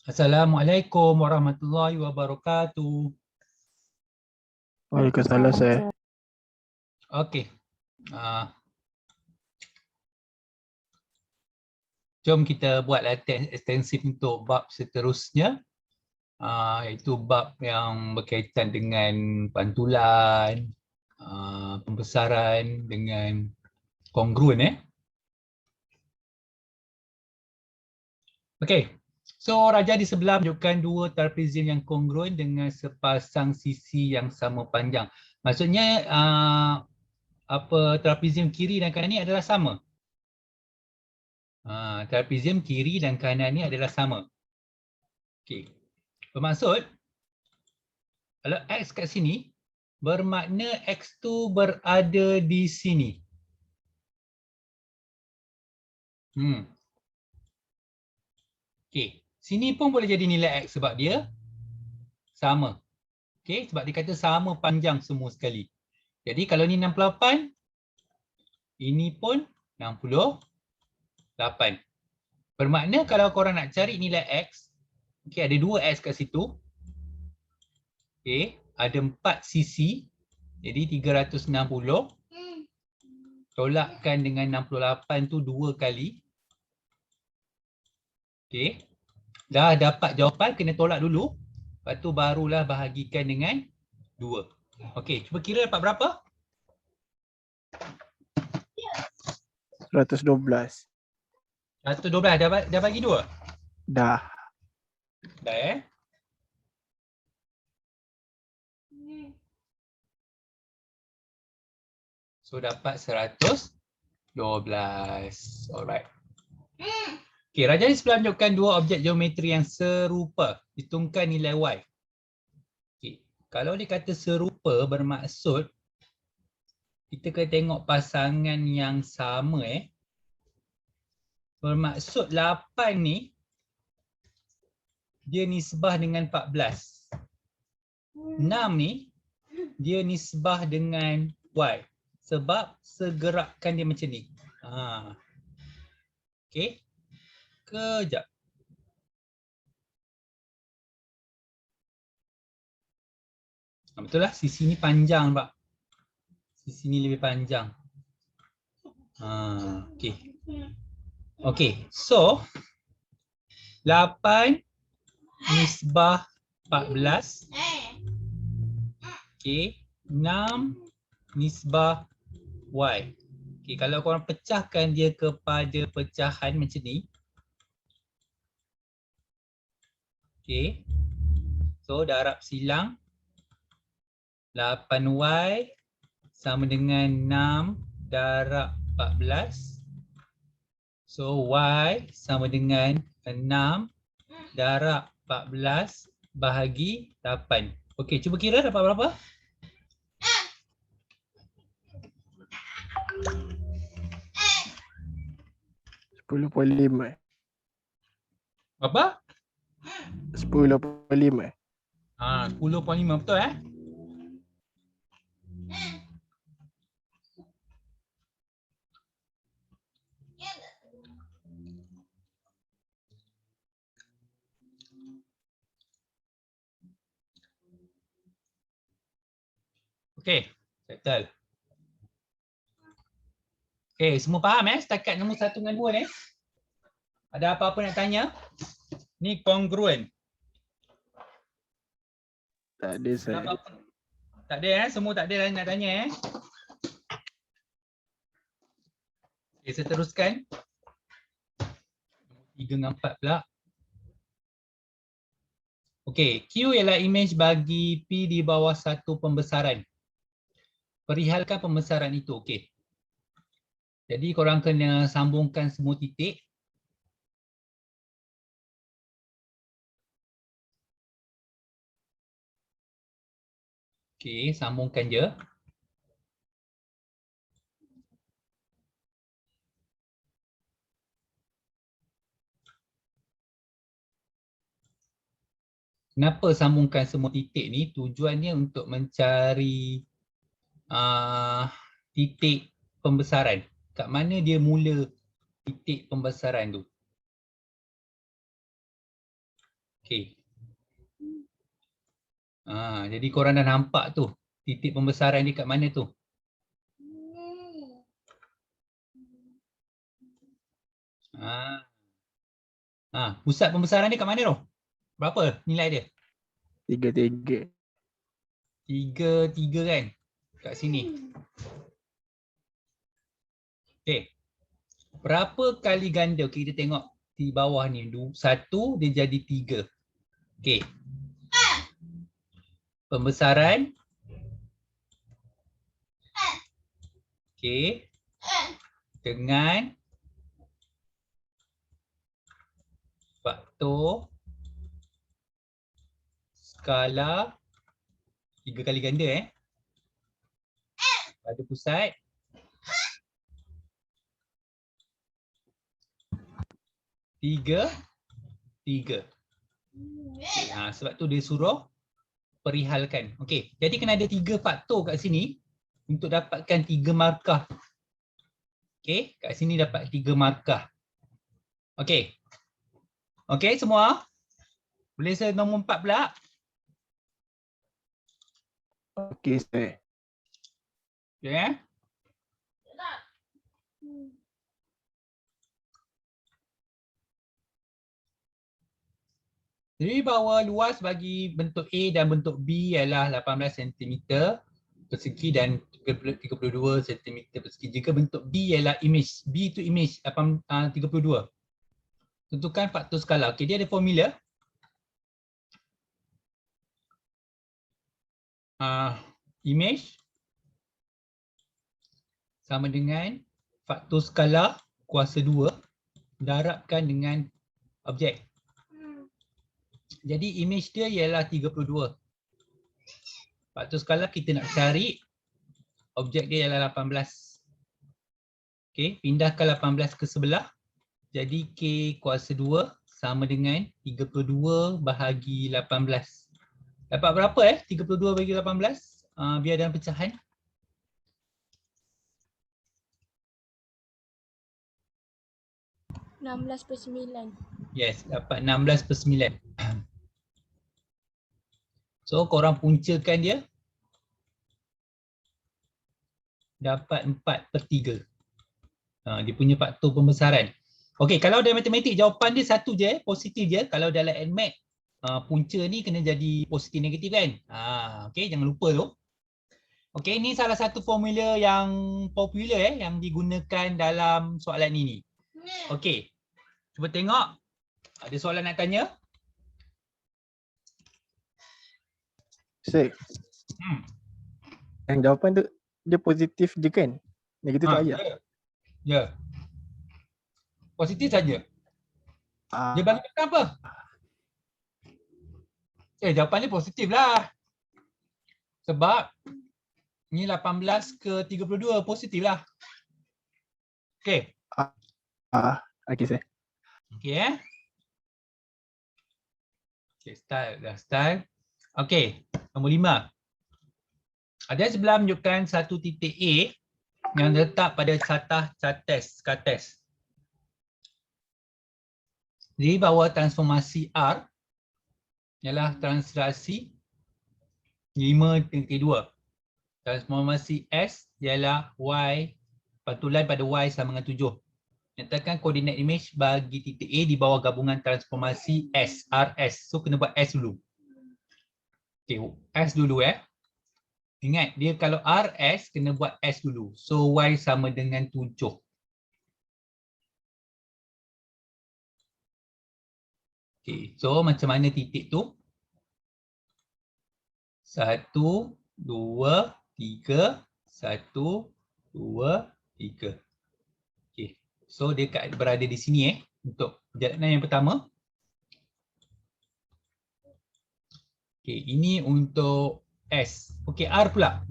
Assalamualaikum warahmatullahi wabarakatuh. Waalaikumsalam saya. Okey. Jom kita buat latihan ekstensif untuk bab seterusnya. Iaitu bab yang berkaitan dengan pantulan, pembesaran dengan kongruen. Okey. So raja di sebelah menunjukkan dua trapezium yang kongruen dengan sepasang sisi yang sama panjang. Maksudnya trapezium kiri dan kanan ni adalah sama. Trapezium kiri dan kanan ni adalah sama. Okey. Bermaksud kalau X kat sini bermakna X tu berada di sini. Okey. Sini pun boleh jadi nilai X sebab dia sama. Okey, sebab dia kata sama panjang semua sekali. Jadi kalau ni 68, ini pun 68. Bermakna kalau korang nak cari nilai X, okey, ada 2 X kat situ. Okey, ada 4 sisi. Jadi 360. Tolakkan dengan 68 tu 2 kali. Okey. Dah dapat jawapan, kena tolak dulu. Lepas tu barulah bahagikan dengan 2. Okey, cuba kira dapat berapa? 112. 112. Dah bagi 2? Dah. Dah So dapat 112. Alright. Okey, raja ni sebelah menunjukkan dua objek geometri yang serupa. Hitungkan nilai Y. Okey, kalau dia kata serupa bermaksud kita kena tengok pasangan yang sama Bermaksud 8 ni dia nisbah dengan 14. 6 ni dia nisbah dengan Y. Sebab segerakan dia macam ni. Okey. Kejap. Betul lah, sisi ni panjang Pak. Sisi ni lebih panjang. Okey. Okey, so 8 nisbah 14. Okey, 6 nisbah Y. Okey, kalau korang pecahkan dia kepada pecahan macam ni. Okey. So darab silang 8Y sama dengan 6 darab 14. So Y sama dengan 6 darab 14 bahagi 8. Okey, cuba kira dapat berapa? $10.5. Berapa? 10.5. 10.5 betul Okey, settle. Okey, semua faham setakat nombor 1 dengan 2 ni? Ada apa-apa nak tanya? Ni kongruen. Tak ada saya. Tak ada semua tak ada nak tanya Okey, saya teruskan. 3 dengan 4 pula. Okey, Q ialah imej bagi P di bawah satu pembesaran. Perihalkan pembesaran itu. Okey. Jadi korang kena sambungkan semua titik. Okey, sambungkan je. Kenapa sambungkan semua titik ni? Tujuannya untuk mencari titik pembesaran. Kat mana dia mula titik pembesaran tu? Okey. Jadi korang dah nampak tu titik pembesaran dia kat mana tu? Pusat pembesaran dia kat mana tu? Berapa nilai dia? 3. 3 kan? Kat sini. Okey. Berapa kali ganda? Okey, kita tengok di bawah ni. 1 dia jadi 3. Okey. Pembesaran. Okey. Dengan faktor skala 3 kali ganda pada pusat 3. Okay, sebab tu dia suruh perihalkan. Okey, jadi kena ada 3 faktor kat sini untuk dapatkan 3 markah. Okey, kat sini dapat 3 markah. Okey. Okey semua? Boleh saya nombor 4 pula? Okey, sir. Okey. Jadi bahawa luas bagi bentuk A dan bentuk B ialah 18 cm persegi dan 32 cm persegi. Jika bentuk B ialah image, B itu image 32. Tentukan faktor skala. Okey, dia ada formula. Image sama dengan faktor skala kuasa 2 darabkan dengan objek. Jadi image dia ialah 32. Faktor skala kita nak cari, objek dia ialah 18. Okey, pindahkan 18 ke sebelah. Jadi K kuasa 2 sama dengan 32 bahagi 18. Dapat berapa 32 bahagi 18? Biar dalam pecahan. (16/9). Yes, dapat 16/9. So korang puncakan dia dapat 4/3. Dia punya faktor pembesaran. Okey, kalau dalam matematik jawapan dia satu je, positif je. Kalau dalam NMAT punca ni kena jadi positif negatif kan. Okey, jangan lupa tu. Okey, ni salah satu formula yang popular yang digunakan dalam soalan ini. Okey. Cuba tengok. Ada soalan nak tanya? Sir, yang jawapan tu dia positif je kan? Negatif tak payah. Ya. Positif saja. Dia bagi makan apa? Jawapan dia positif lah. Sebab ni 18 ke 32 positif lah. Okey. Okey, sir. Okey Okey, start. Okey, nombor 5. Ada sebelah menunjukkan satu titik A yang letak pada satah kates. Di bawah transformasi R ialah translasi 5/2. Transformasi S ialah Y, pantulan pada Y sama dengan 7. Nyatakan koordinat image bagi titik A di bawah gabungan transformasi S, RS. So kena buat S dulu. Okay, S dulu Ingat, dia kalau RS kena buat S dulu. So Y sama dengan 7. Okay, so macam mana titik tu? 1, 2, 3, 1, 2, 3. Okay, so dia berada di sini untuk perjalanan yang pertama. Okay, ini untuk S. Okay, R pula.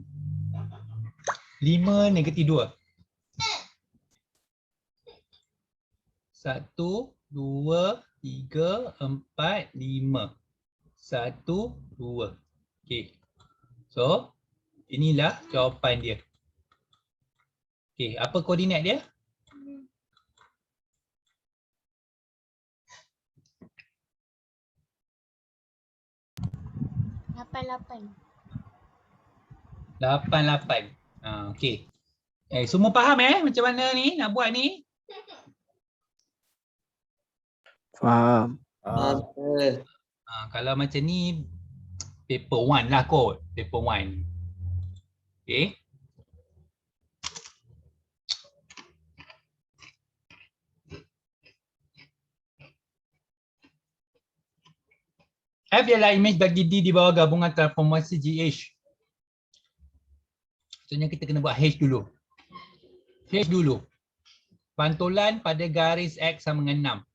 5 negatif 2. 1, 2, 3, 4, 5. 1, 2. Okay. So, inilah jawapan dia. Okay, apa koordinat dia? 88. 88. Okey. Semua faham macam mana ni nak buat ni? Faham. Betul. Kalau macam ni paper 1 lah kot. Paper 1. Okey. F ialah imej bagi D di bawah gabungan transformasi GH. Maksudnya kita kena buat H dulu. H dulu. Pantulan pada garis X sama dengan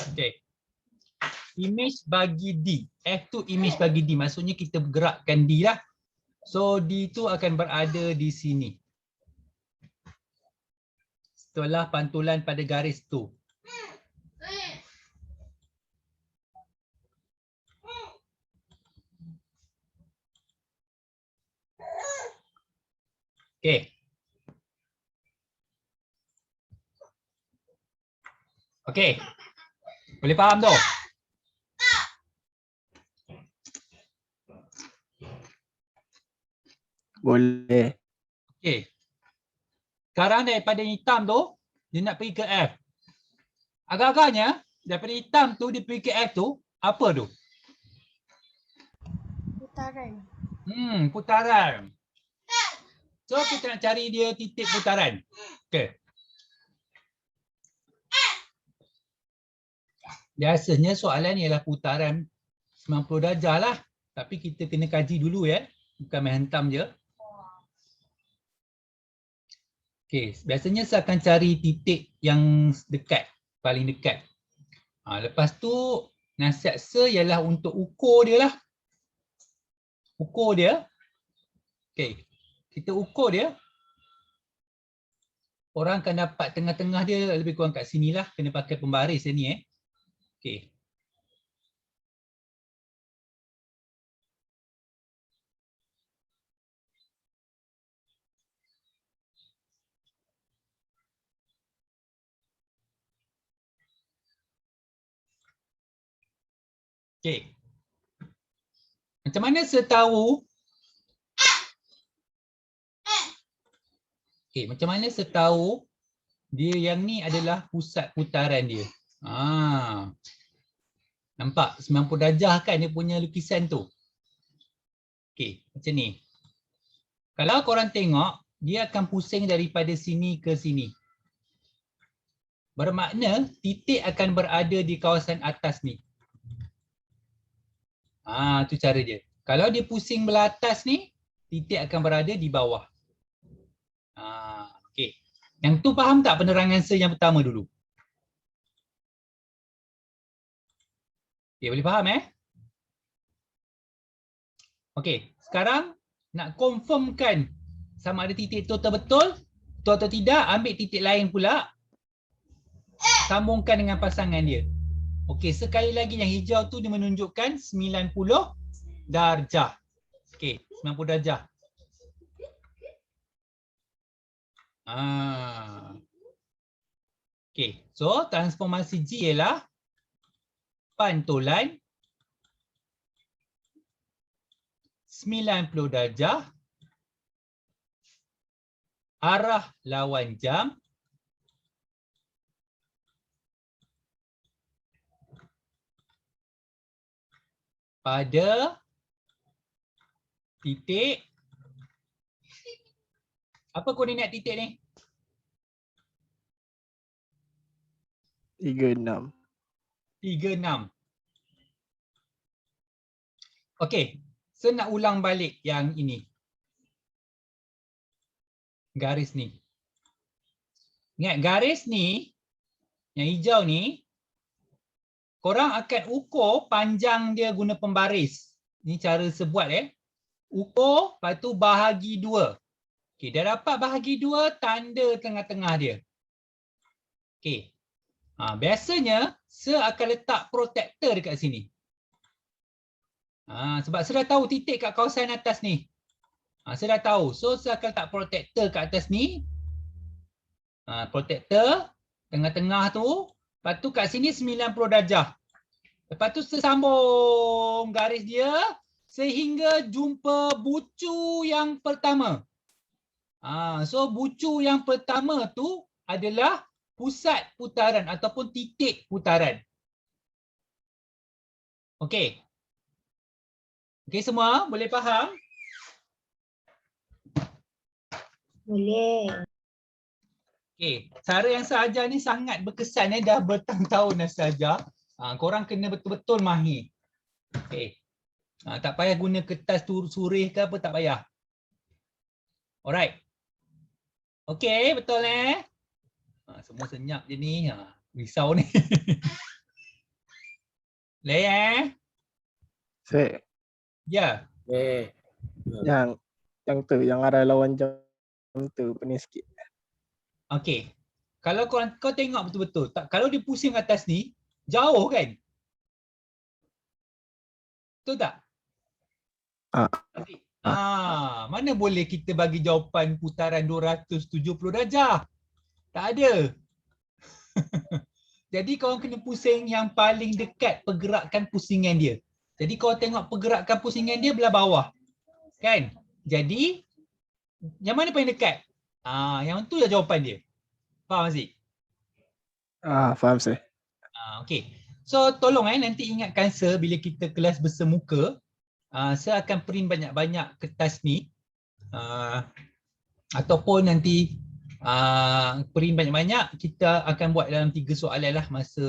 6. Okey. Imej bagi D. F tu imej bagi D. Maksudnya kita gerakkan D lah. So D tu akan berada di sini. Setelah pantulan pada garis tu. Okey. Okey. Boleh faham tu? Boleh. Okey. Sekarang daripada hitam tu, dia nak pergi ke F. Agak-agaknya, daripada hitam tu dia pergi ke F tu, apa tu? Putaran. Putaran. So kita nak cari dia titik putaran. Okey. Biasanya soalan ialah putaran 90 darjah lah. Tapi kita kena kaji dulu bukan main hentam je. Okey, biasanya saya akan cari titik yang dekat, paling dekat. Lepas tu nasihat saya ialah untuk ukur dia lah. Ukur dia. Okey, kita ukur dia. Orang akan dapat tengah-tengah dia lebih kurang kat sini lah. Kena pakai pembaris ni Okey. Okey. Macam mana saya tahu? Okey, macam mana saya tahu dia yang ni adalah pusat putaran dia? Nampak 90 darjah kan dia punya lukisan tu? Okey, macam ni. Kalau korang tengok, dia akan pusing daripada sini ke sini. Bermakna titik akan berada di kawasan atas ni. Tu cara dia. Kalau dia pusing belah atas ni, titik akan berada di bawah. Okey. Yang tu faham tak penerangan saya yang pertama dulu? Okey, boleh faham Okey, sekarang nak confirmkan sama ada titik tu betul atau tidak, ambil titik lain pula. Sambungkan dengan pasangan dia. Okey, sekali lagi yang hijau tu dia menunjukkan 90 darjah. Okey, 90 darjah. Okey, so transformasi G ialah pantulan 90 darjah arah lawan jam pada titik, apa koordinat titik ni? 36. 36. Okey, saya nak ulang balik yang ini. Garis ni. Ingat garis ni, yang hijau ni, korang akan ukur panjang dia guna pembaris. Ni cara sebuat Ukur, lepas tu bahagi 2. Okey, dah dapat bahagi 2, tanda tengah-tengah dia. Okey. Biasanya, saya akan letak protektor dekat sini. Sebab saya dah tahu titik kat kawasan atas ni. Saya dah tahu. So, saya akan letak protektor kat atas ni. Protektor, tengah-tengah tu. Lepas tu kat sini 90 darjah. Lepas tu sambung garis dia sehingga jumpa bucu yang pertama. So bucu yang pertama tu adalah pusat putaran ataupun titik putaran. Okey. Okey semua, boleh faham? Boleh. Okey, cara yang saya ajar ni sangat berkesan dah bertahun-tahun dah saya ajar. Korang kena betul-betul mahir. Okey. Tak payah guna kertas surih ke apa, tak payah. Alright. Okey, betul semua senyap je ni. Risau ni. Boleh Sir, Ya. yang arah lawan jam tu pening sikit. Okey. Kalau kau tengok betul-betul, kalau dia pusing atas ni, jauh kan? Betul tak? Mana boleh kita bagi jawapan putaran 270 darjah? Tak ada. Jadi kau kena pusing yang paling dekat pergerakan pusingan dia. Jadi kau tengok pergerakan pusingan dia belah bawah. Kan? Jadi yang mana paling dekat? Yang tu lah jawapan dia. Faham Aziz? Faham sir. Okey. So tolong nanti ingatkan sir bila kita kelas bersemuka, saya akan print banyak-banyak kertas ni. Ataupun nanti print banyak-banyak, kita akan buat dalam 3 soalan lah masa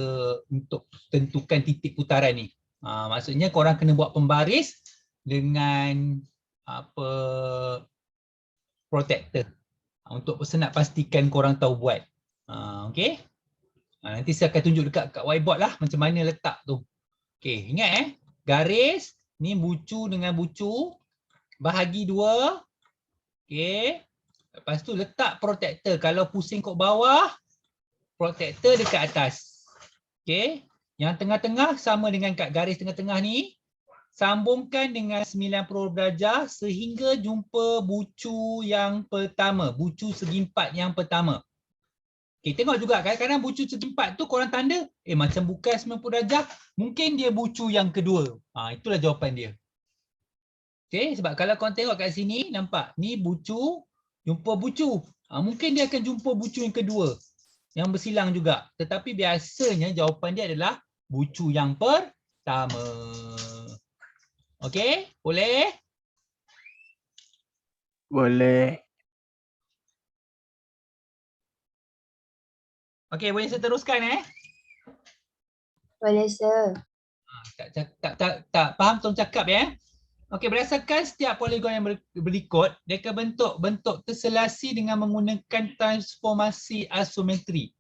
untuk tentukan titik putaran ni. Maksudnya korang kena buat pembaris dengan apa protector untuk senang pastikan korang tahu buat. Okey. Nanti saya akan tunjuk dekat whiteboard lah macam mana letak tu. Okey, ingat garis ni bucu dengan bucu bahagi 2. Okey. Lepas tu letak protector. Kalau pusing kat bawah, protector dekat atas. Okey. Yang tengah-tengah sama dengan kat garis tengah-tengah ni. Sambungkan dengan 90 darjah sehingga jumpa bucu yang pertama. Bucu segi empat yang pertama. Okey, tengok juga kadang-kadang bucu segi empat tu korang tanda, macam bukan 90 darjah, mungkin dia bucu yang kedua. Itulah jawapan dia. Okey, sebab kalau korang tengok kat sini, nampak ni bucu, jumpa bucu. Mungkin dia akan jumpa bucu yang kedua yang bersilang juga. Tetapi biasanya jawapan dia adalah bucu yang pertama. Okey, boleh? Boleh. Okey, boleh saya teruskan Boleh sir. Tak faham tolong cakap ya. Okey, berdasarkan setiap poligon yang berikut, dia akan bentuk bentuk terselasi dengan menggunakan transformasi asimetri.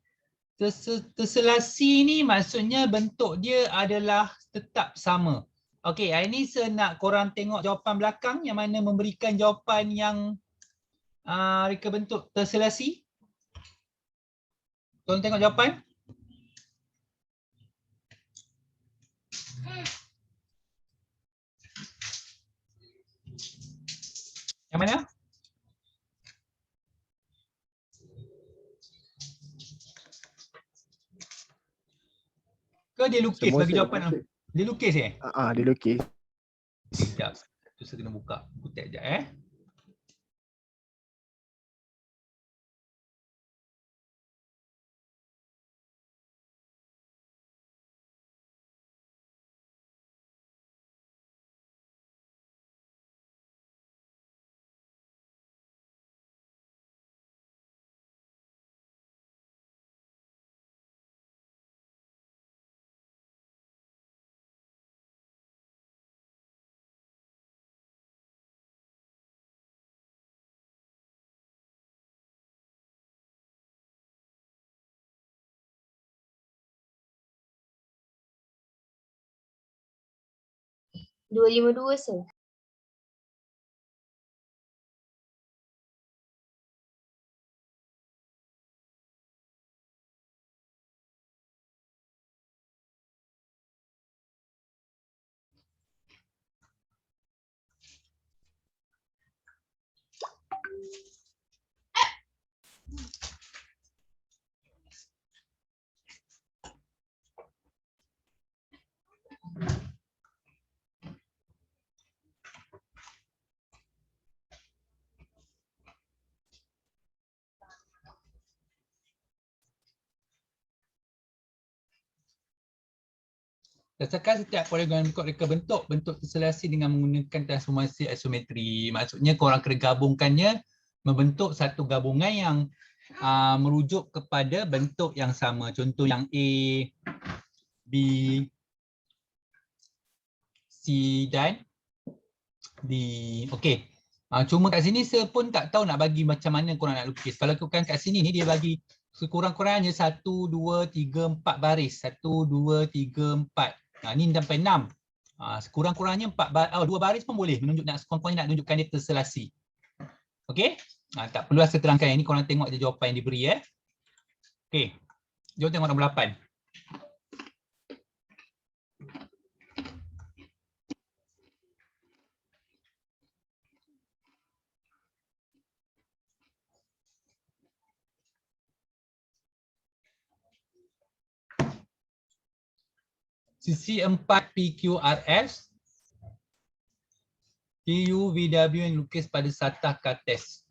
Terselasi ni maksudnya bentuk dia adalah tetap sama. Okey, ini saya nak korang tengok jawapan belakang yang mana memberikan jawapan yang reka bentuk terselasi. Korang tengok jawapan. Yang mana? Ke dia lukis Semua bagi sir. jawapan? Dia lukis Dia lukis. Sekejap. Tu saya kena buka. Kutip sekejap Dua lima dua sir. Rasakan setiap poligon berikut reka bentuk terselasi dengan menggunakan transformasi isometri. Maksudnya korang kena gabungkannya membentuk satu gabungan yang merujuk kepada bentuk yang sama. Contoh yang A, B, C dan D. Okey. Cuma kat sini saya pun tak tahu nak bagi macam mana korang nak lukis. Kalau korang kat sini ni dia bagi sekurang-kurangnya 1, 2, 3, 4 baris. 1, 2, 3, 4. Ni sampai 6. Sekurang-kurangnya 2 baris pun boleh menunjuk nak sekurang-kurangnya nak tunjukkan dia terselasi. Okey? Tak perlu saya terangkan yang ni, korang tengok je jawapan yang diberi ya. Okey. Jom tengok nombor 8. Sisi 4 PQRS, TUVW yang lukis pada satah kartes.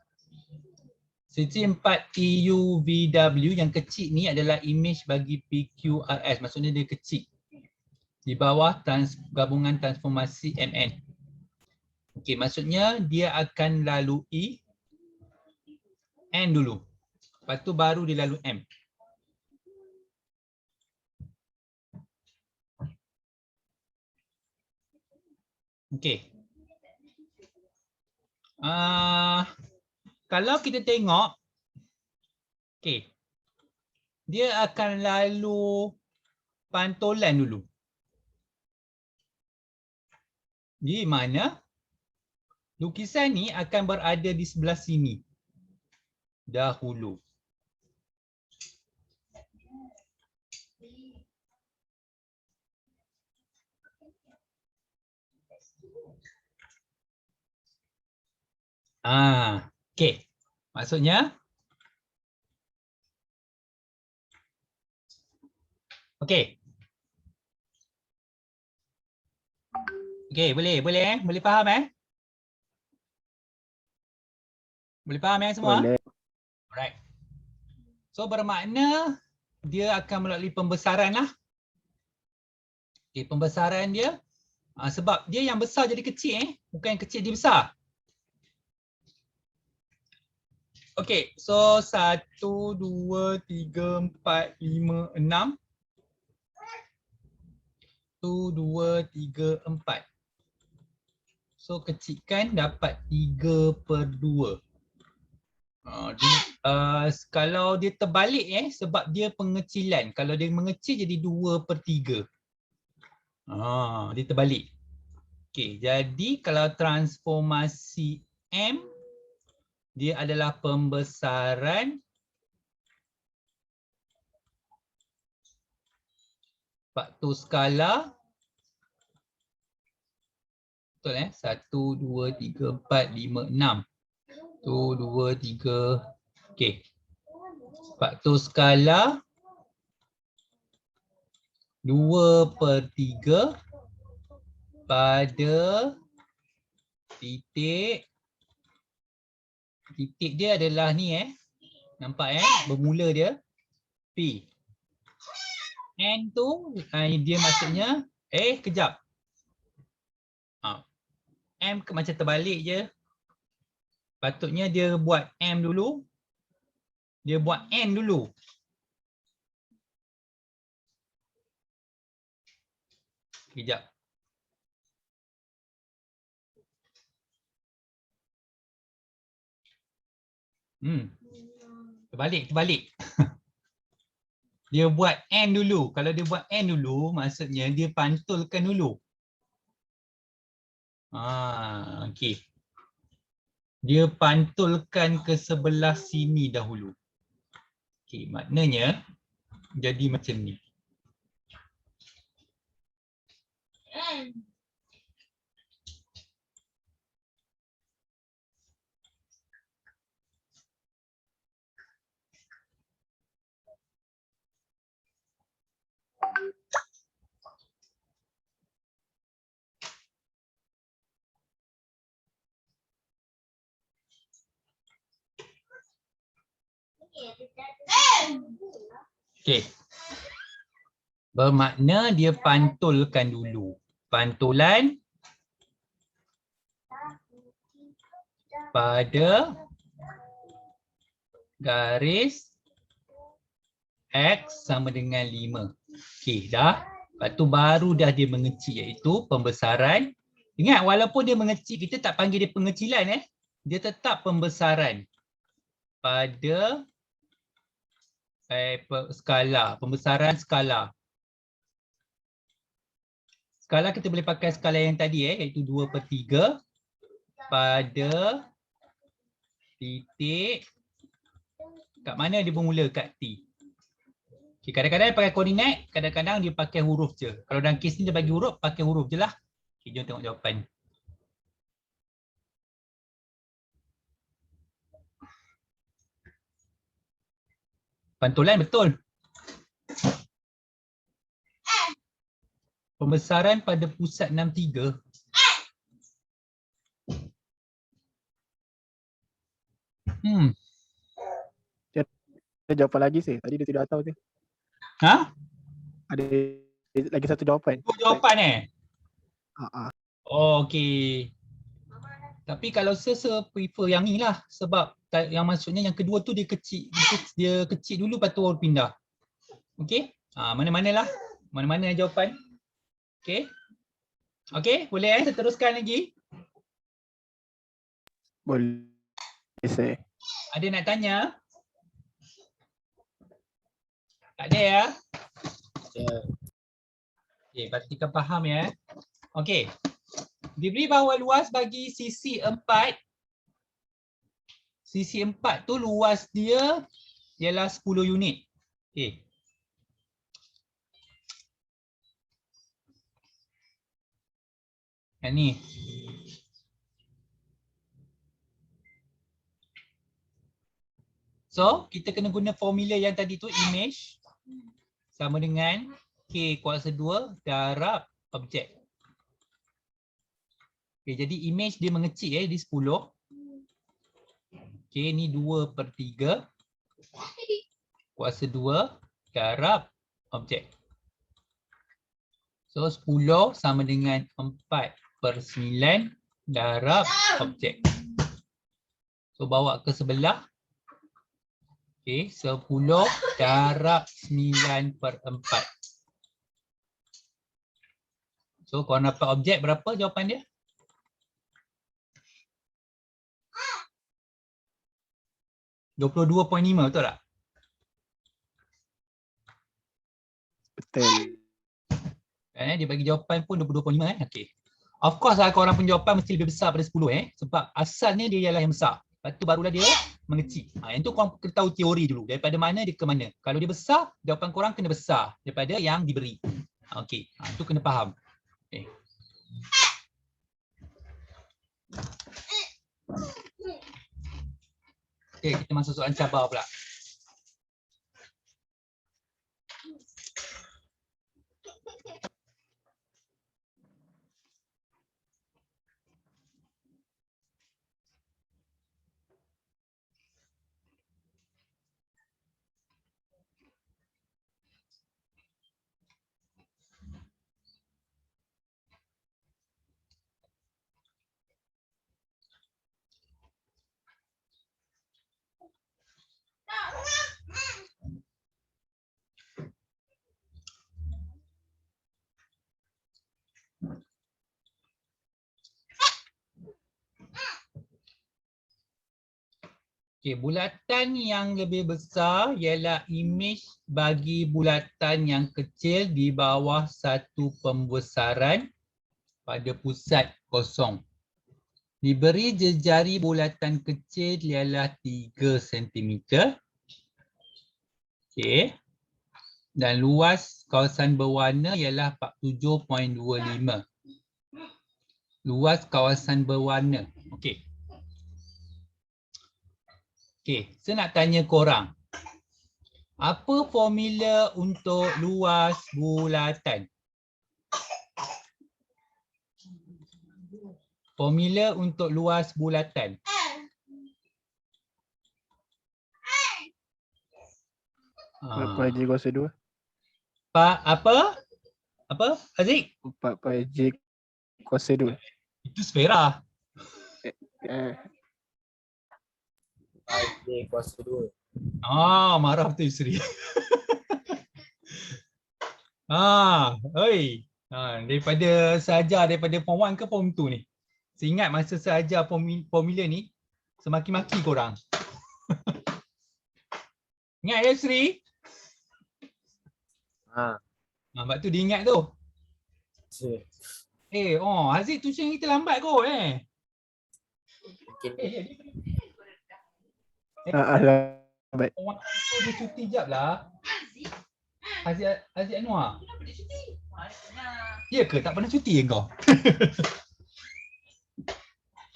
Sisi 4 TUVW yang kecil ni adalah image bagi PQRS, maksudnya dia kecil. Di bawah gabungan transformasi MN. Okey, maksudnya dia akan lalui N dulu. Lepas tu baru dia lalu M. Okey. Kalau kita tengok, okey, dia akan lalu pantulan dulu. Di mana lukisan ni akan berada di sebelah sini dahulu. Okey. Maksudnya okey. Okey, boleh faham Boleh faham semua? Boleh. Alright. So bermakna dia akan melalui pembesaran lah. Okey, pembesaran dia sebab dia yang besar jadi kecil bukan yang kecil jadi besar. Okey, so 1, 2, 3, 4, 5, 6. 1, 2, 3, 4. So kecilkan dapat 3/2. Kalau dia terbalik sebab dia pengecilan. Kalau dia mengecil jadi 2/3. Dia terbalik. Okey, jadi kalau transformasi M dia adalah pembesaran faktor skala. Betul 1, 2, 3, 4, 5, 6. 1, 2, 3. Okey. Faktor skala 2/3 pada titik dia adalah ni nampak bermula dia P. N tu dia maksudnya kejap. M macam terbalik je. Patutnya dia buat M dulu. Dia buat N dulu. Kejap. Terbalik. Dia buat N dulu. Kalau dia buat N dulu, maksudnya dia pantulkan dulu. Okey. Dia pantulkan ke sebelah sini dahulu. Okey, maknanya jadi macam ni. Okey. Bermakna dia pantulkan dulu. Pantulan pada garis X sama dengan 5. Okey, dah. Lepas tu baru dah dia mengecil, iaitu pembesaran. Ingat, walaupun dia mengecil, kita tak panggil dia pengecilan. Dia tetap pembesaran pada skala, pembesaran skala. Skala kita boleh pakai skala yang tadi, iaitu 2/3 pada titik. Kat mana dia bermula? Kat T. Okay, kadang-kadang dia pakai koordinat, kadang-kadang dia pakai huruf je. Kalau dalam kes ni dia bagi huruf, pakai huruf je lah. Okay, jom tengok jawapan. Pantulan betul. Pembesaran pada pusat 63. Ada jawapan lagi sih. Tadi dia tidak tahu tu. Ha? Ada lagi satu jawapan. Jawapan Oh, okey. Tapi kalau saya prefer yang ni lah. Sebab yang maksudnya yang kedua tu dia kecil. Dia kecil dulu lepas tu baru pindah. Okey? Mana-mana lah. Mana-mana jawapan. Okey? Okey, boleh saya teruskan lagi? boleh saya. Ada nak tanya? Tak ada ya? Okey, pastikan faham ya. Okey. Diberi bahawa luas bagi sisi 4. Sisi 4 tu luas dia ialah 10 unit. Okey. Yang ni. So, kita kena guna formula yang tadi tu, image sama dengan K kuasa 2 darab objek. Okay, jadi image dia mengecil di 10. Okay, ni 2/3 kuasa 2 darab objek. So, 10 sama dengan 4/9 darab objek. So, bawa ke sebelah. Okay, 10 darab 9/4. So, korang dapat objek berapa jawapan dia? $22.5, betul tak? Betul. Dia bagi jawapan pun 22.5 Okey. Of course lah korang pun jawapan mesti lebih besar pada 10 sebab asalnya dia ialah yang besar. Lepas tu barulah dia mengecil. Yang tu korang kena tahu teori dulu. Daripada mana dia ke mana. Kalau dia besar, jawapan korang kena besar daripada yang diberi. Okey. Itu kena faham. Okay. Okay, kita masuk soalan cabar pula. Okay, bulatan yang lebih besar ialah imej bagi bulatan yang kecil di bawah satu pembesaran pada pusat kosong. Diberi jejari bulatan kecil ialah 3 cm. Okay. Dan luas kawasan berwarna ialah 47.25. Luas kawasan berwarna. Okay. Okay, saya nak tanya korang. Apa formula untuk luas bulatan? Formula untuk luas bulatan. Kuala kuasa 2. Apa? Apa? Aziz? 4 pi J kuasa 2. Itu sfera. J kuasa 2. Marah tu Yusri. Oi. Daripada sahaja daripada form 1 ke form 2 ni. Saya ingat masa saya ajar formula ni, semaki-maki korang. Ingat ya Sri? Sebab tu dia ingat tu. Aziz tuition kita lambat kot Mungkin Lambat. Dia cuti jap lah. Aziz Anwar. Ya ke tak pernah cuti kau?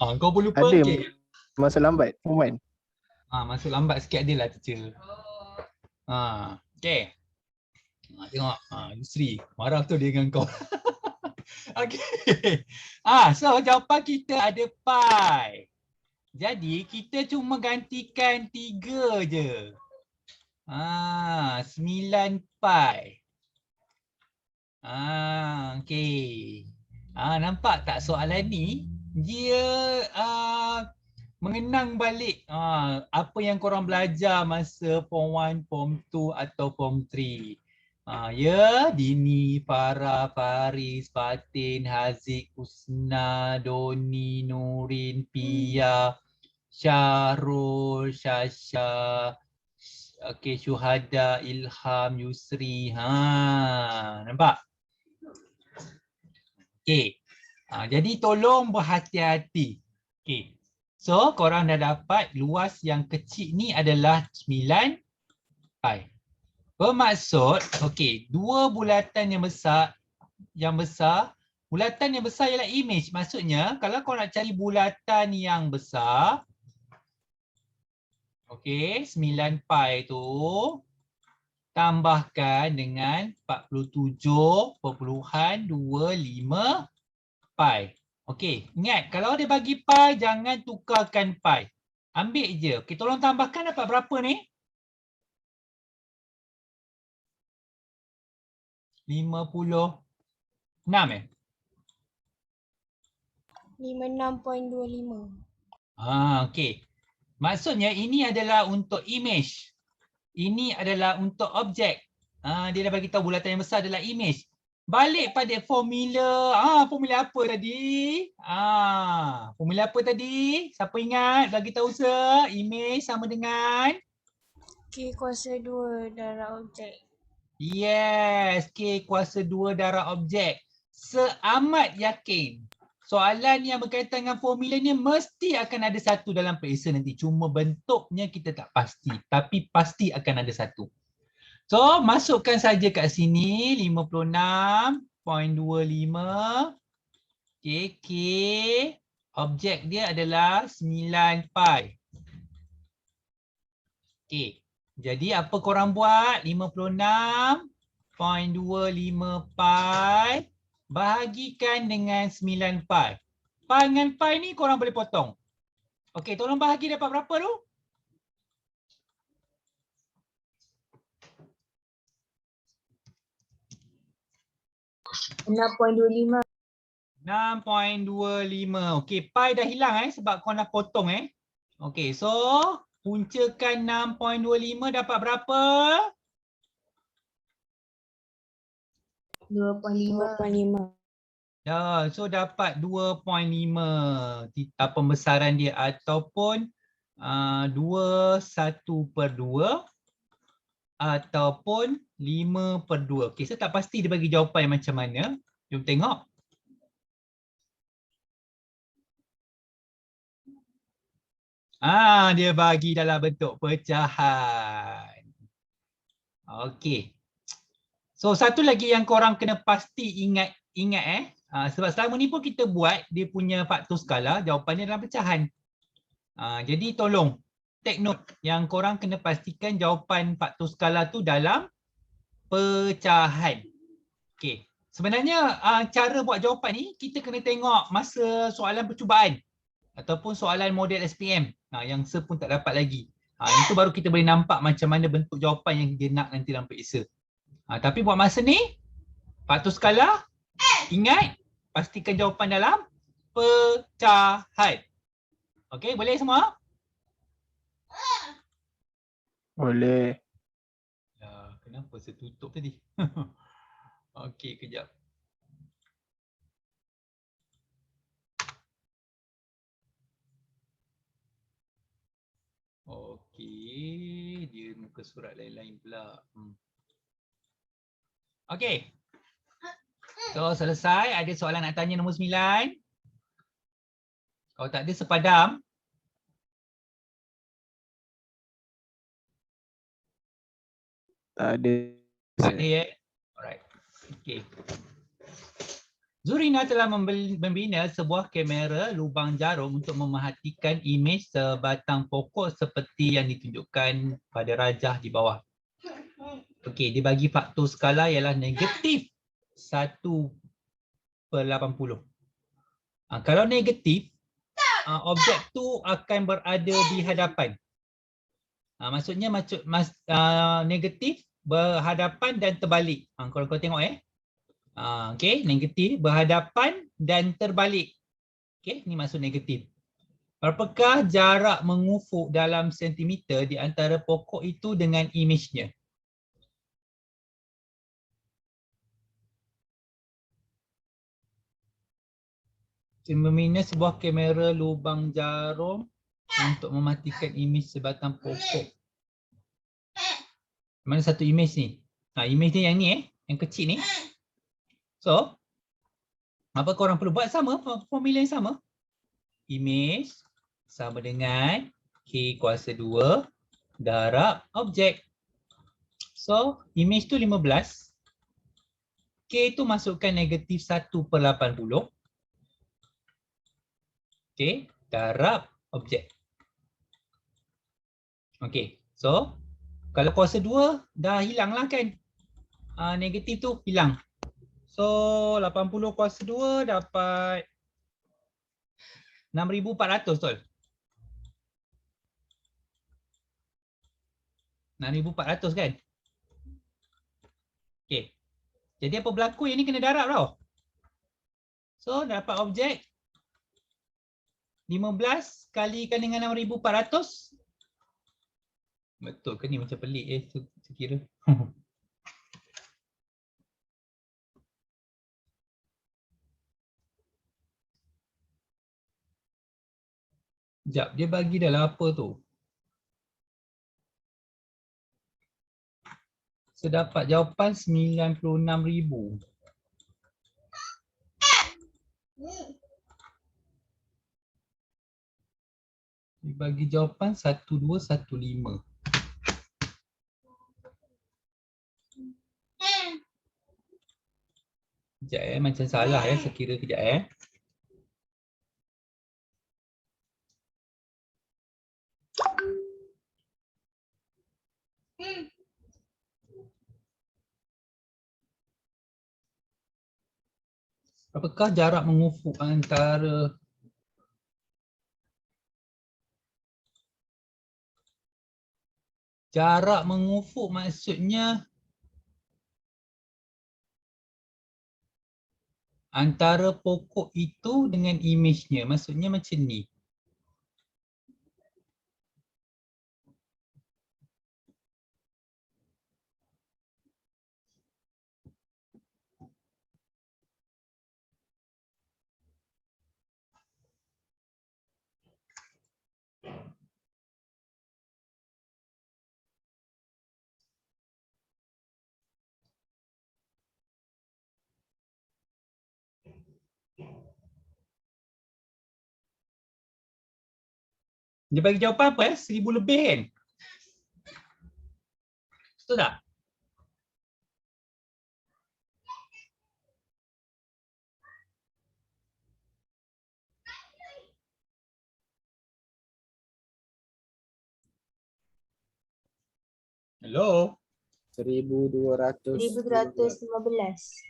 Kau pun lupa Ada ke? masa lambat form 1. Masuk lambat sikit adalah teacher. Okay. Tengok. Yusri. Marah tu dia dengan kau. Okay. So jawapan kita ada pi. Jadi kita cuma gantikan 3 je. 9 pi. Okay. Nampak tak soalan ni? Dia mengenang balik apa yang korang belajar masa form 1, form 2 atau form 3. Dini, Farah, Faris, Fatin, Haziq, Husna, Doni, Nurin, Pia, Syahrul, Syasha, Syuhada, Ilham, Yusri. Nampak? Jadi tolong berhati-hati. So korang dah dapat luas yang kecil ni adalah 9 pi. Bermaksud, dua bulatan yang besar, bulatan yang besar ialah image. Maksudnya, kalau kau nak cari bulatan yang besar, 9 pi tu, tambahkan dengan 47.25 pi. Ingat, kalau dia bagi pi, jangan tukarkan pi. Ambil je. Tolong tambahkan dapat berapa ni? 56 56.25. Maksudnya ini adalah untuk image. Ini adalah untuk objek. Dia dah bagi tahu bulatan yang besar adalah image. Balik pada formula. Formula apa tadi? Formula apa tadi? Siapa ingat? Bagi tahu image sama dengan K kuasa 2 darab objek. Yes, K kuasa 2 darab objek. Seamat yakin. Soalan yang berkaitan dengan formula ni mesti akan ada satu dalam periksa nanti. Cuma bentuknya kita tak pasti. Tapi pasti akan ada satu. So, masukkan saja kat sini 56.25. K. Objek dia adalah 9 pi. Jadi apa korang buat? 56.25 pi bahagikan dengan 9 pi. Pi dengan pi ni korang boleh potong. Tolong bahagi dapat berapa tu? 6.25. 6.25. Pi dah hilang sebab korang dah potong so puncakan 6.25 dapat berapa? 2.5. So dapat 2.5 pembesaran dia ataupun 21/2 ataupun 5/2. Saya tak pasti dia bagi jawapan macam mana. Jom tengok. Dia bagi dalam bentuk pecahan. So satu lagi yang korang kena pasti ingat sebab selama ni pun kita buat dia punya faktor skala, jawapannya dalam pecahan. Jadi tolong take note yang korang kena pastikan jawapan faktor skala tu dalam pecahan. Sebenarnya cara buat jawapan ni kita kena tengok masa soalan percubaan ataupun soalan model SPM yang pun tak dapat lagi. Itu baru kita boleh nampak macam mana bentuk jawapan yang dia nak nanti dalam periksa. Tapi buat masa ni, faktor skala, ingat, pastikan jawapan dalam pecahan. Okey, boleh semua? Boleh. Ya, kenapa saya tutup tadi? Okey, kejap. Okey, dia muka surat lain-lain pula. Okey. So, selesai. Ada soalan nak tanya nombor 9? Kalau tak ada, sepadam. Tak ada. Tak ada ya? Alright. Okey. Zurina telah membina sebuah kamera lubang jarum untuk memerhatikan imej sebatang pokok seperti yang ditunjukkan pada rajah di bawah. Okey, dia bagi faktor skala ialah negatif 1/80. Kalau negatif, objek tu akan berada di hadapan. Maksudnya negatif, berhadapan dan terbalik. Kalau kau tengok okey, negatif, berhadapan dan terbalik. Okey, ni maksud negatif. Berapakah jarak mengufuk dalam sentimeter di antara pokok itu dengan imejnya? Membina sebuah kamera lubang jarum untuk mematikan imej sebatang pokok. Mana satu imej ni? Imej ni yang ni yang kecil ni. So, apa korang perlu buat sama, formula yang sama. Imej sama dengan K kuasa 2 darab objek. So, imej tu 15. K tu masukkan negatif 1/80. Okay, darab objek. Okay, so kalau kuasa 2 dah hilang lah kan. Negatif tu hilang. So 80 kuasa 2 dapat 6,400 betul? 6,400 kan? Okay. Jadi apa berlaku yang ni kena darab tau. So dapat objek 15 kalikan dengan 6,400. Betul ke ni macam pelik saya kira. Sekejap, dia bagi dalam apa tu? Saya dapat jawapan 96,000. Dia bagi jawapan 1215. Sekejap macam salah saya kira kejap Apakah jarak mengufuk antara jarak mengufuk maksudnya antara pokok itu dengan imejnya. Maksudnya macam ni. Dia bagi jawapan apa 1,000 lebih kan? Betul tak? Hello? 1,200. 1,215.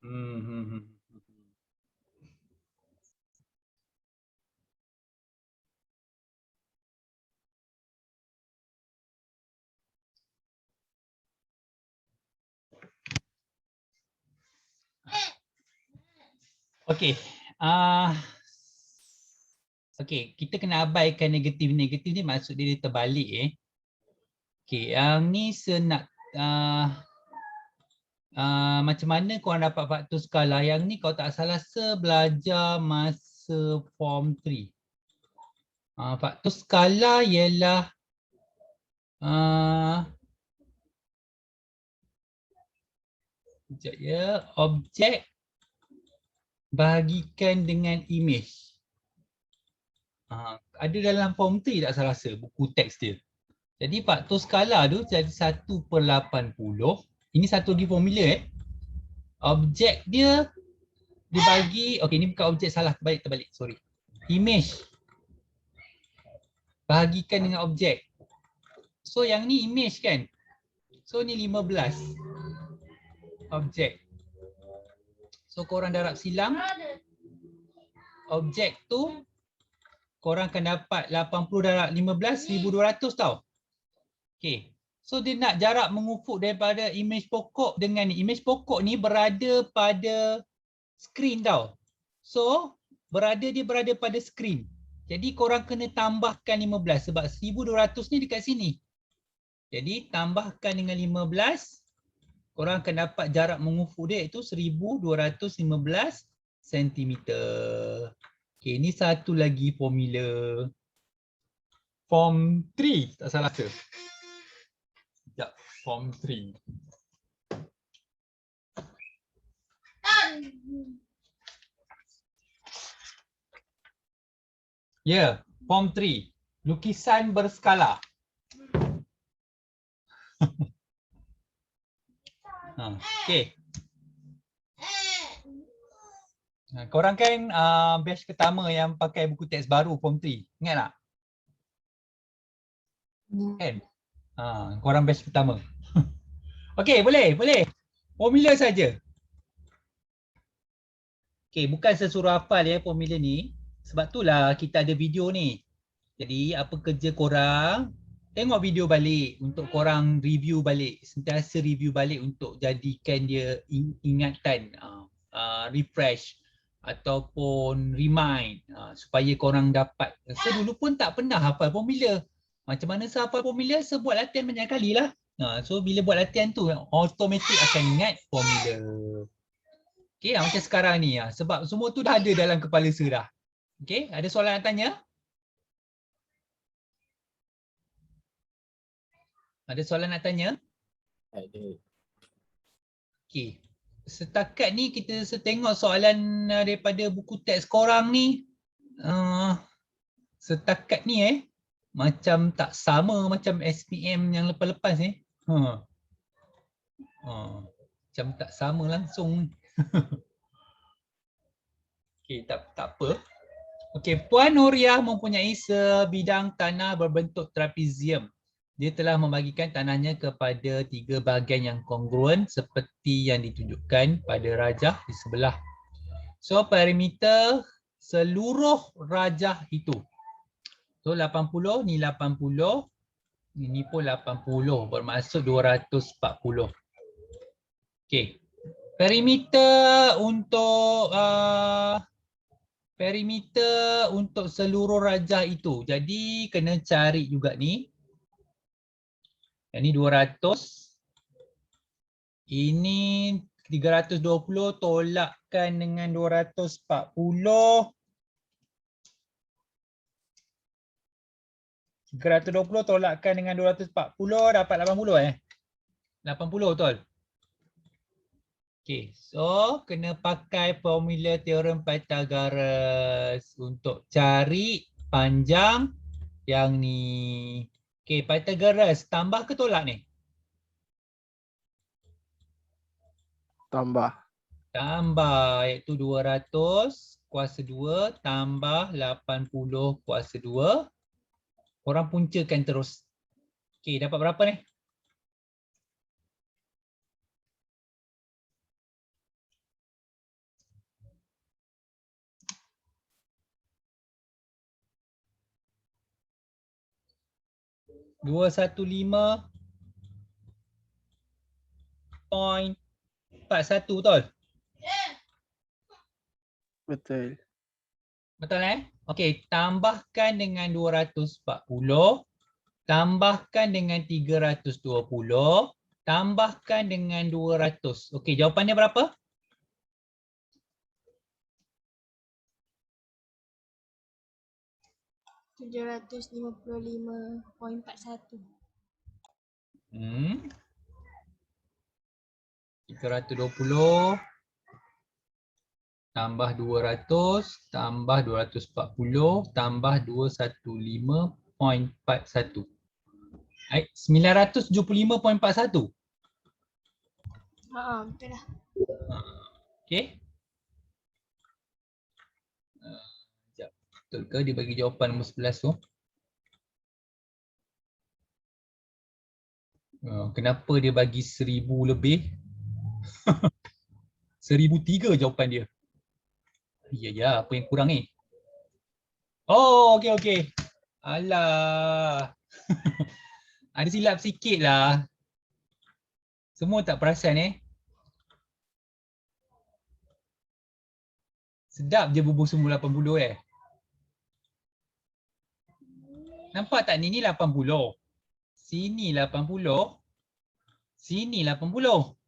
Hmm. Okey. Okey, kita kena abaikan negatif. Negatif ni maksud dia terbalik Okey, yang ni senak macam mana korang dapat faktor skala. Yang ni kalau tak salah belajar masa form 3. Faktor skala ialah sekejap ya, objek bahagikan dengan image. Ada dalam form 3 tak salah rasa buku teks dia. Jadi faktor skala tu jadi 1/80. Ini satu lagi formula Objek dia dibagi, okey ni bukan objek, salah, terbalik, sorry. Image bahagikan dengan objek. So yang ni image kan. So ni 15 objek. So korang darab silang objek tu, korang akan dapat 80 darab 15, 1200 tau. Okay. So dia nak jarak mengufuk daripada image pokok dengan ni. Image pokok ni berada pada skrin tau. So dia berada pada skrin. Jadi korang kena tambahkan 15 sebab 1200 ni dekat sini. Jadi tambahkan dengan 15, korang akan dapat jarak mengufuk dia iaitu 1215 cm. Okay, ni satu lagi formula. Form 3, tak salah ke? Sekejap, form 3. Ya, form 3. Lukisan berskala. Okay. Korang kan batch pertama yang pakai buku teks baru form 3. Ingat tak? Kan? Korang batch pertama. Okay, boleh. Formula saja. Okay, bukan sesuruh hafal formula ni. Sebab itulah kita ada video ni. Jadi apa kerja korang? Tengok video balik untuk korang review balik. Sentiasa review balik untuk jadikan dia ingatan, refresh ataupun remind supaya korang dapat. Saya dulu pun tak pernah hafal formula. Macam mana saya hafal formula? Saya buat latihan banyak kali lah. So bila buat latihan tu automatik akan ingat formula. Okay, macam sekarang ni sebab semua tu dah ada dalam kepala saya dah. Okay, ada soalan nak tanya? Ada soalan nak tanya? Ada. Okay. Setakat ni kita tengok soalan daripada buku teks korang ni. Setakat ni macam tak sama macam SPM yang lepas-lepas macam tak sama langsung. Okay, tak apa. Okay, Puan Nuriah mempunyai sebidang tanah berbentuk trapezium. Dia telah membagikan tanahnya kepada 3 bahagian yang kongruen seperti yang ditunjukkan pada rajah di sebelah. So perimeter seluruh rajah itu. So 80, ni 80, ini pun 80, bermaksud 240. Okay. Perimeter untuk seluruh rajah itu. Jadi kena cari juga ni. Yang ni 200. Ini 320 tolakkan dengan 240. 320 tolakkan dengan 240 dapat 80 80 betul. Okey, so kena pakai formula teorem Pythagoras untuk cari panjang yang ni. Okey, Pythagoras tambah ke tolak ni? Tambah. Tambah, iaitu 200 kuasa 2 tambah 80 kuasa 2. Korang puncakan terus. Okey, dapat berapa ni? Dua 215.41 betul? Betul. Betul Okey, tambahkan dengan 240, tambahkan dengan 320, tambahkan dengan 200. Okey, jawapannya berapa? RM755.41. 320 tambah 200 tambah 240 tambah 215.41. 975.41. Betul lah. Okey. Sekejap. Betul ke dia bagi jawapan nombor 11 tu? Kenapa dia bagi 1000 lebih? 1003 jawapan dia. Ya, apa yang kurang ni? Oh, okey. Alah. Ada silap sikit lah. Semua tak perasan Sedap je bubur sumur 80 Nampak tak ni 80. Sini 80. Sini 80.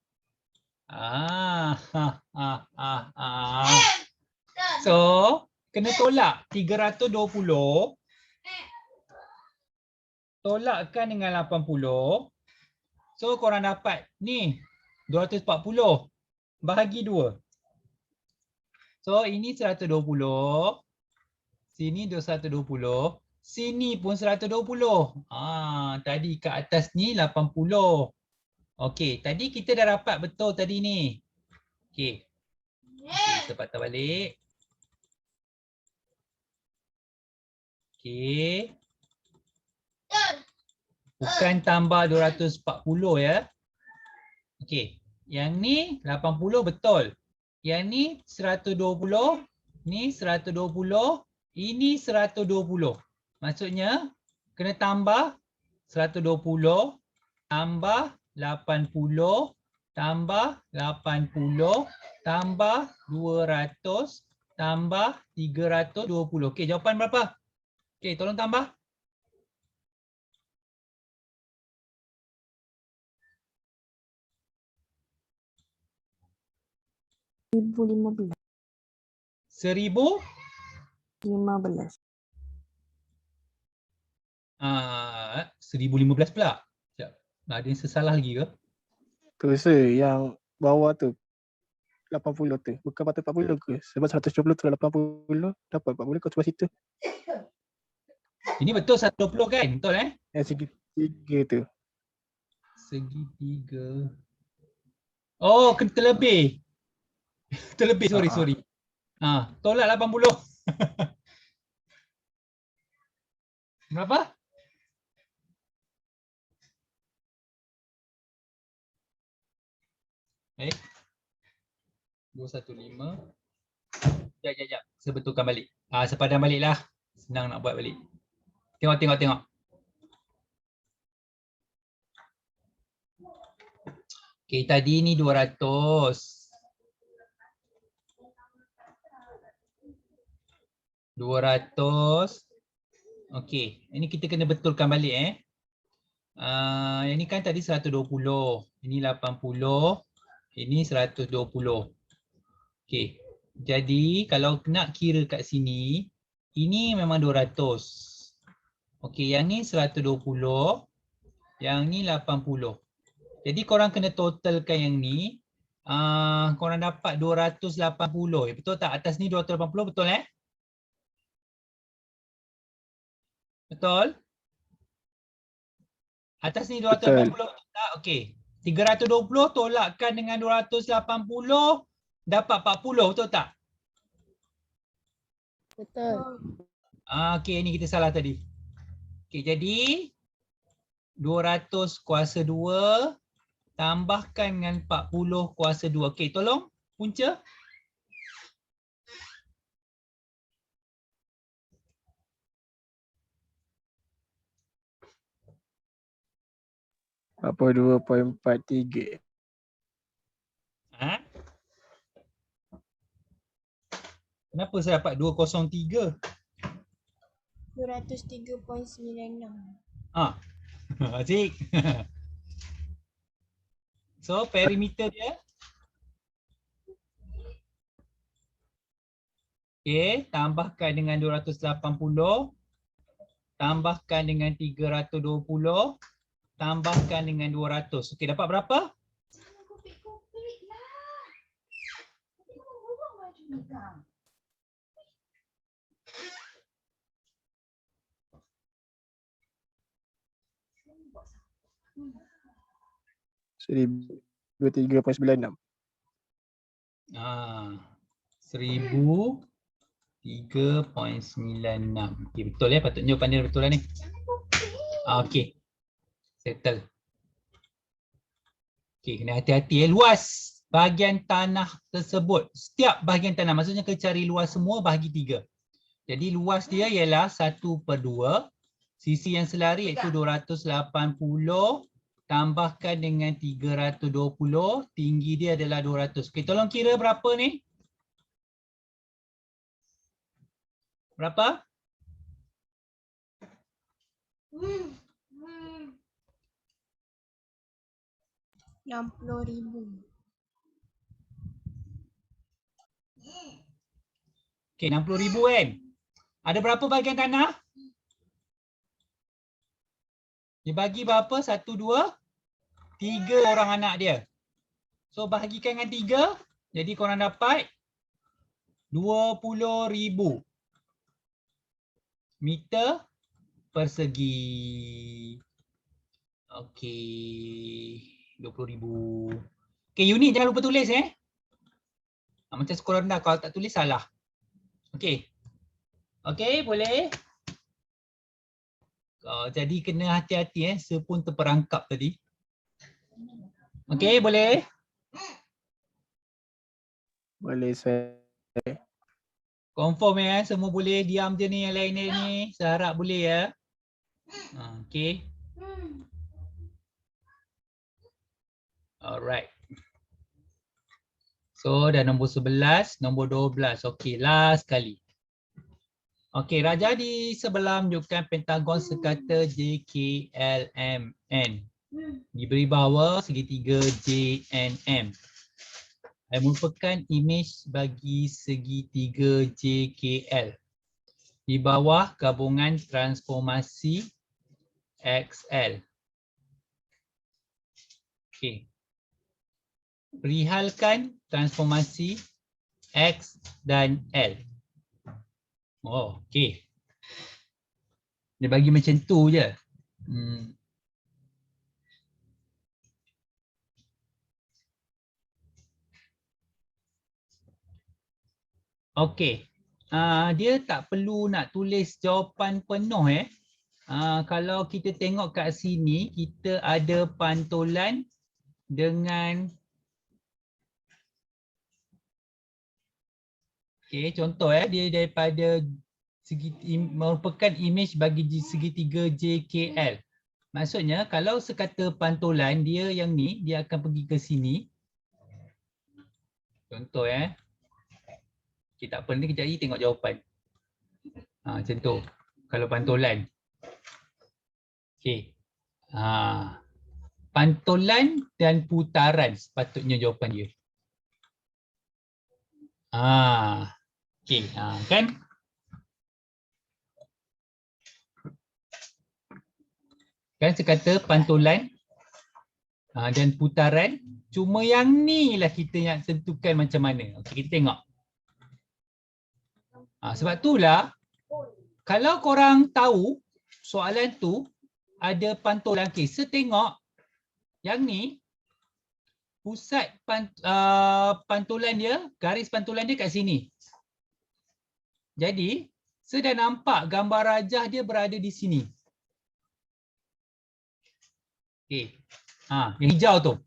So, kena tolak 320. Tolakkan dengan 80. So, korang dapat ni 240. Bahagi 2. So, ini 120. Sini 120. Sini pun 120. Tadi kat atas ni 80. Okey, tadi kita dah dapat betul tadi ni. Okey. Kita patah balik. Okey. Bukan tambah 240 ya. Okey. Yang ni 80 betul. Yang ni 120. Ni 120. Ini 120. Maksudnya kena tambah 120 tambah 80 tambah 80 tambah 200 tambah 320. Okey, jawapan berapa? Okey, tolong tambah. 1015. 1000 1015 pula. Sekejap. Ada yang sesalah lagi ke? Tu yang bawah tu 80 tu. Bukan patut 40 ke? Sebab 120 tu 80. Dapat 40 kau cuba situ. Ini betul 120 kan? Betul Yang segi 3 tu. Segitiga. Oh, kena terlebih. Terlebih, sorry. Tolak 80. Berapa? Baik. 215. Sekejap. Saya betulkan balik. Sepadan balik lah. Senang nak buat balik. Tengok. Okey, tadi ni 200. 200. Okey, ini kita kena betulkan balik yang ni kan tadi 120. Ini 80. Ini 120. Okey. Jadi kalau nak kira kat sini, ini memang 200. Okey, yang ni 120. Yang ni 80. Jadi korang kena totalkan yang ni. Korang dapat 280. Betul tak? Atas ni 280 betul Betul? Atas ni 280 betul tak? Okey. 320 tolakkan dengan 280 dapat 40 betul tak? Betul. Okey, ni kita salah tadi. Okey, jadi 200 kuasa 2 tambahkan dengan 40 kuasa 2. Okey, tolong punca. Apa 2.43. Kenapa saya dapat 203? 203.96. Ah, Asyik. So perimeter dia. Okay, tambahkan dengan 280. Tambahkan dengan 320. Tambahkan dengan 200. Okey, dapat berapa? 1003.96. 1003.96. Okey, betul ya, patutnya jawapan dia betul lah ni. Okey. Settle. Okey, kena hati-hati ya. Luas bahagian tanah tersebut. Setiap bahagian tanah, maksudnya kena cari luas semua bahagi 3. Jadi luas dia ialah 1/2. Sisi yang selari iaitu 280. Tambahkan dengan 320. Tinggi dia adalah 200. Okey, tolong kira berapa ni? Berapa? 60,000. Okey, 60,000 kan? Ada berapa bahagian tanah? Dia bagi berapa? 1, 2, 3 orang anak dia. So bahagikan dengan 3. Jadi korang dapat 20,000 meter persegi. Okey, 20,000. Okey, unit jangan lupa tulis macam sekolah rendah, kalau tak tulis salah. Okey. Okey, boleh? Jadi kena hati-hati sepun terperangkap tadi. Okey, boleh? Boleh saya. Confirm semua boleh, diam je ni yang lain ni. Saya harap boleh ya. Okey. Alright. So dah nombor 11, nombor 12. Okey, last kali. Okey, Raja di sebelah menunjukkan pentagon sekata JKLMN. Diberi bawah segitiga JNM. Merupakan imej bagi segitiga JKL. Di bawah gabungan transformasi XL. Okey. Perihalkan transformasi X dan L. Oh, okey. Dia bagi macam tu je. Okey. Dia tak perlu nak tulis jawapan penuh kalau kita tengok kat sini, kita ada pantulan dengan contoh dia daripada merupakan imej bagi segitiga JKL. Maksudnya kalau sekata pantulan dia yang ni, dia akan pergi ke sini. Contoh okey, tak apa, nanti kejap lagi tengok jawapan. Macam tu. Kalau pantulan. Okey. Pantulan dan putaran sepatutnya jawapan dia. Okey, kan? Kan sekata pantulan dan putaran, cuma yang ni lah kita nak tentukan macam mana. Okey, kita tengok. Sebab itulah kalau korang tahu soalan tu ada pantulan, okey, setengok yang ni pusat pantulan dia, garis pantulan dia kat sini. Jadi, saya dah nampak gambar rajah dia berada di sini. Okey. Yang hijau tu.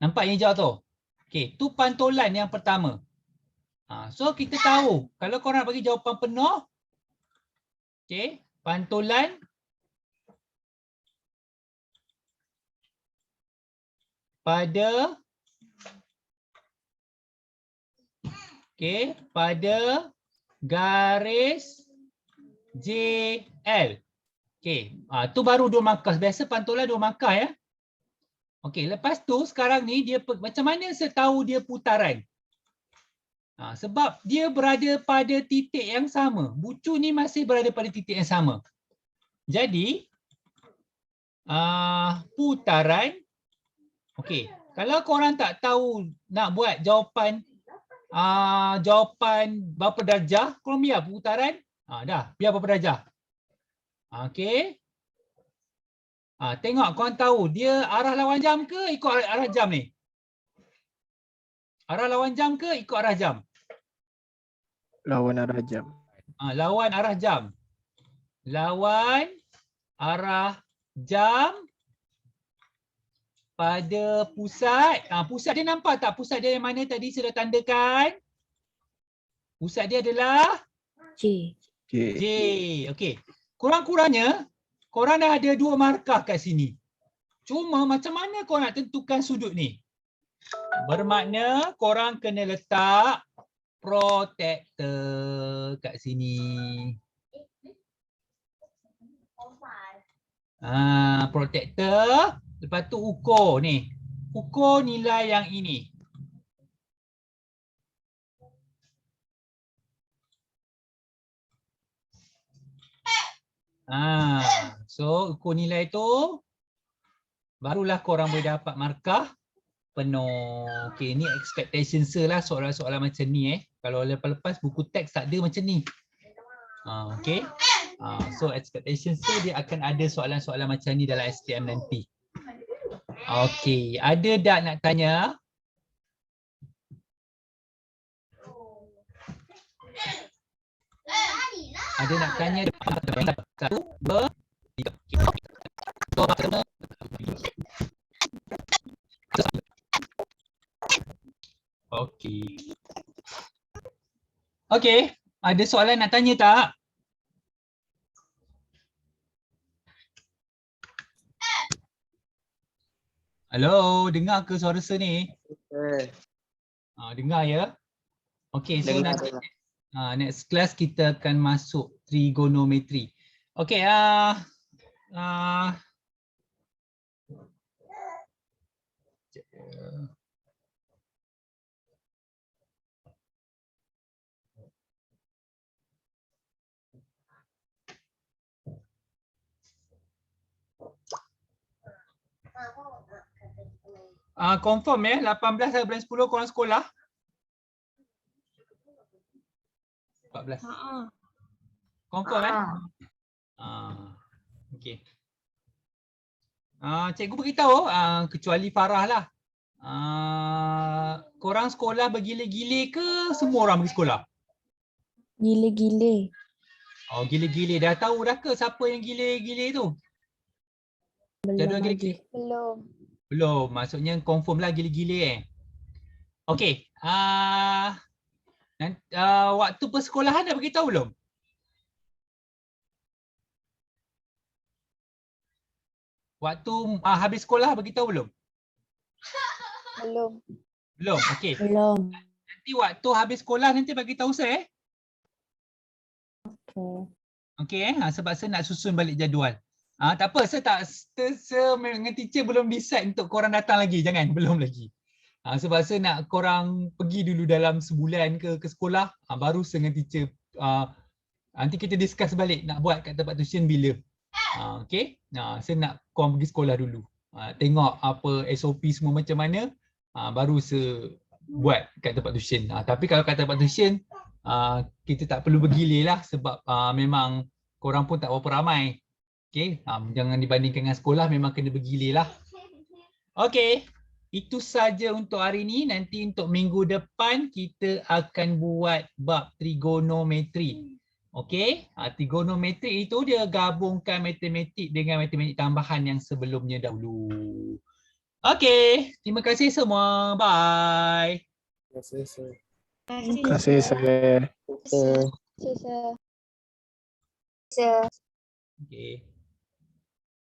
Nampak yang hijau tu? Okey, tu pantulan yang pertama. So kita tahu kalau korang nak bagi jawapan penuh, okey, pantulan pada Okey, pada garis JL. Okey, tu baru 2 markah. Biasa pantulan 2 markah ya. Okey, lepas tu sekarang ni dia macam mana saya tahu dia putaran? Sebab dia berada pada titik yang sama. Bucu ni masih berada pada titik yang sama. Jadi putaran, okey, kalau korang tak tahu nak buat jawapan berapa darjah, korang biar putaran. Dah, biar berapa darjah. Okey. Tengok korang tahu dia arah lawan jam ke ikut arah jam ni? Arah lawan jam ke ikut arah jam? Lawan arah jam. Lawan arah jam. Lawan arah jam pada pusat. Pusat dia nampak tak? Pusat dia yang mana tadi sudah tandakan? Pusat dia adalah J. J. Okey. Kurang-kurangnya korang dah ada 2 markah kat sini. Cuma macam mana korang nak tentukan sudut ni? Bermakna korang kena letak protektor kat sini. Protektor, lepas tu ukur ni. Ukur nilai yang ini. So ukur nilai tu barulah korang boleh dapat markah penuh. Okey, ni expectation lah soalan-soalan macam ni Kalau lepas-lepas buku teks tak ada macam ni. Okey. So expectation dia akan ada soalan-soalan macam ni dalam STM nanti. Okey, ada tak nak tanya? Ada nak tanya? 1, 2, 3. Okey. Okey, ada soalan nak tanya tak? Hello, dengar ke suara saya ni? Dengar ya? Okey, so nanti next class kita akan masuk trigonometri. Okey, confirm 18 hari bulan 10 korang sekolah? 14. Confirm okey. Cikgu beritahu kecuali Farah lah. Korang sekolah bergile-gile ke semua orang pergi sekolah? Gile-gile. Oh, gile-gile. Dah tahu dah ke siapa yang gile-gile tu? Belum lagi. Belum. Maksudnya confirm lah gile-gile Okey. Waktu persekolahan dah beritahu belum? Waktu habis sekolah beritahu belum? Belum. Okey. Belum. Nanti waktu habis sekolah nanti bagi tahu saya Okey sebab saya nak susun balik jadual. Tak apa, saya dengan teacher belum decide untuk korang datang lagi. Jangan, belum lagi. Sebab saya nak korang pergi dulu dalam sebulan ke sekolah, baru saya dengan teacher nanti kita discuss balik nak buat kat tempat tuition bila. Okey. Saya nak korang pergi sekolah dulu. Tengok apa SOP semua macam mana, baru saya buat kat tempat tuition. Tapi kalau kat tempat tuition kita tak perlu bergilir lah sebab memang korang pun tak berapa ramai. Okey, jangan dibandingkan dengan sekolah, memang kena bergilir lah. Okey, itu saja untuk hari ini. Nanti untuk minggu depan kita akan buat bab trigonometri. Okey, trigonometri itu dia gabungkan matematik dengan matematik tambahan yang sebelumnya dahulu. Okey, terima kasih semua. Bye. Terima kasih saya. Saya. Okey.